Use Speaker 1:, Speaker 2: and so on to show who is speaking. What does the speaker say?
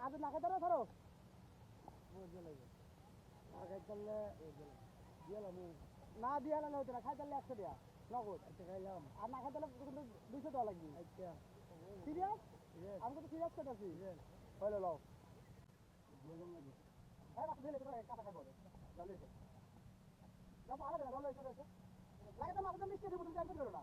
Speaker 1: আজ না খাইতে ধরো না দিয়ে হতো না খাইতে 100 টাকা নগদ খাইলাম আর না খাইতে কিন্তু 200 টাকা লাগবে সিরিয়াস আমি তো সিরিয়াস করতেছি হইলো লও হ্যাঁ রাখ দিলে তো কাটা খাবো চলে না পারা না ভালো হইছে লাগে তো আমাদের মিষ্টি দিব তুমি জানতে পারো না